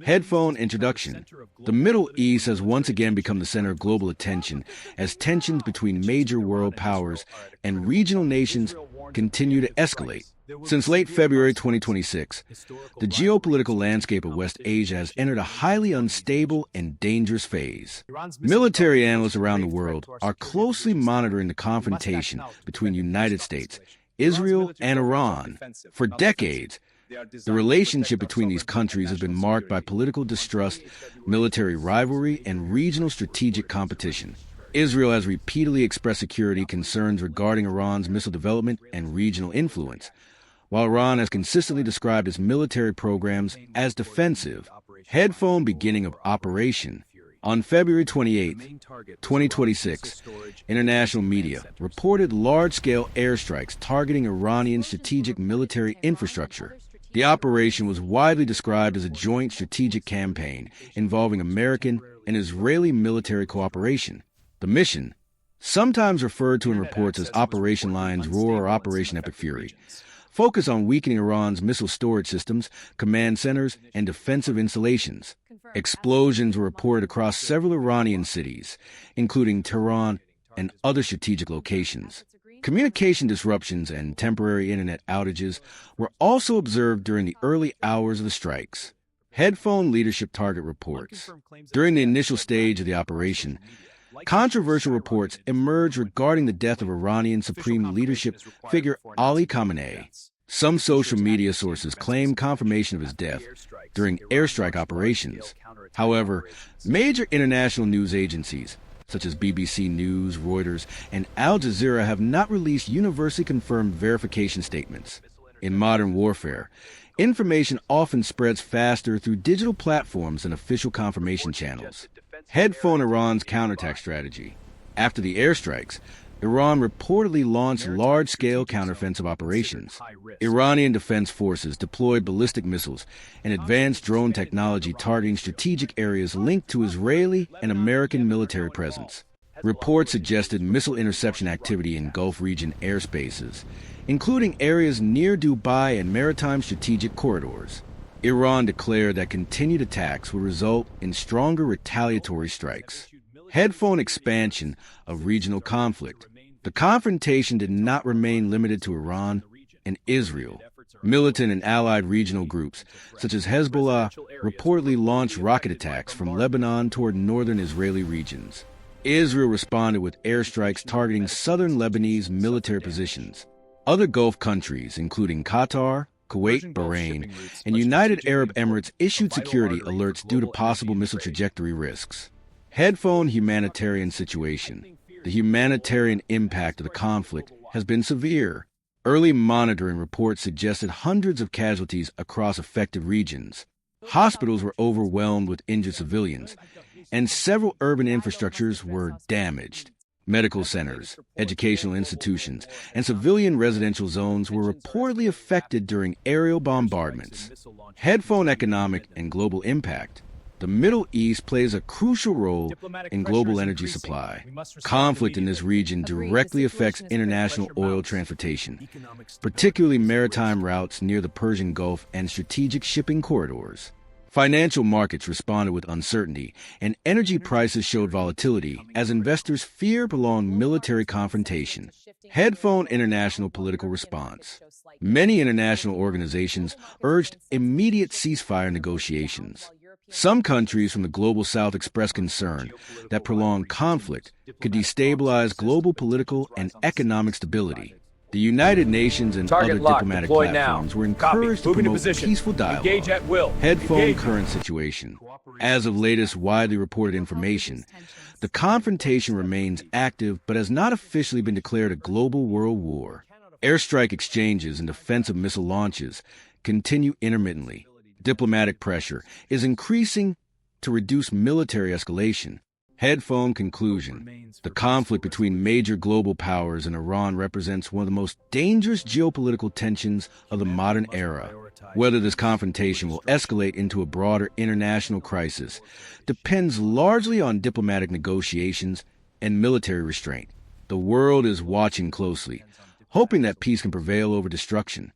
Headphone introduction. The Middle East has once again become the center of global attention as tensions between major world powers and regional nations continue to escalate. Since late February 2026, the geopolitical landscape of West Asia has entered a highly unstable and dangerous phase. Military analysts around the world are closely monitoring the confrontation between the United States, Israel, and Iran. For decades, the relationship between these countries has been marked by political distrust, military rivalry, and regional strategic competition. Israel has repeatedly expressed security concerns regarding Iran's missile development and regional influence, while Iran has consistently described its military programs as defensive. Headphone beginning of operation. On February 28, 2026, international media reported large-scale airstrikes targeting Iranian strategic military infrastructure. The operation was widely described as a joint strategic campaign involving American and Israeli military cooperation. The mission, sometimes referred to in reports as Operation Lion's Roar or Operation Epic Fury, focused on weakening Iran's missile storage systems, command centers, and defensive installations. Explosions were reported across several Iranian cities, including Tehran and other strategic locations. Communication disruptions and temporary internet outages were also observed during the early hours of the strikes. Headphone leadership target reports. During the initial stage of the operation, controversial reports emerged regarding the death of Iranian Supreme Leadership figure Ali Khamenei. Some social media sources claim confirmation of his death during airstrike operations. However, major international news agencies, such as BBC News, Reuters, and Al Jazeera, have not released universally confirmed verification statements. In modern warfare, information often spreads faster through digital platforms than official confirmation channels. Headphone Iran's counterattack strategy. After the airstrikes, Iran reportedly launched large-scale counteroffensive operations. Iranian defense forces deployed ballistic missiles and advanced drone technology targeting strategic areas linked to Israeli and American military presence. Reports suggested missile interception activity in Gulf region airspaces, including areas near Dubai and maritime strategic corridors. Iran declared that continued attacks would result in stronger retaliatory strikes. Headphone expansion of regional conflict. The confrontation did not remain limited to Iran and Israel. Militant and allied regional groups, such as Hezbollah, reportedly launched rocket attacks from Lebanon toward northern Israeli regions. Israel responded with airstrikes targeting southern Lebanese military positions. Other Gulf countries, including Qatar, Kuwait, Bahrain, and United Arab Emirates, issued security alerts due to possible missile trajectory risks. Headphone humanitarian situation. The humanitarian impact of the conflict has been severe. Early monitoring reports suggested hundreds of casualties across affected regions. Hospitals were overwhelmed with injured civilians, and several urban infrastructures were damaged. Medical centers, educational institutions, and civilian residential zones were reportedly affected during aerial bombardments. Headphone economic and global impact. The Middle East plays a crucial role in global energy supply. Conflict in this region directly affects international oil transportation, particularly maritime routes near the Persian Gulf and strategic shipping corridors. Financial markets responded with uncertainty, and energy prices showed volatility as investors fear prolonged military confrontation. Headphone international political response. Many international organizations urged immediate ceasefire negotiations. Some countries from the Global South expressed concern that prolonged conflict could destabilize global political and economic stability. The United Nations and other diplomatic platforms were encouraged to promote peaceful dialogue. Headphone current situation. As of latest widely reported information, the confrontation remains active but has not officially been declared a global world war. Airstrike exchanges and defensive missile launches continue intermittently. Diplomatic pressure is increasing to reduce military escalation. Headphone conclusion. The conflict between major global powers and Iran represents one of the most dangerous geopolitical tensions of the modern era. Whether this confrontation will escalate into a broader international crisis depends largely on diplomatic negotiations and military restraint. The world is watching closely, hoping that peace can prevail over destruction.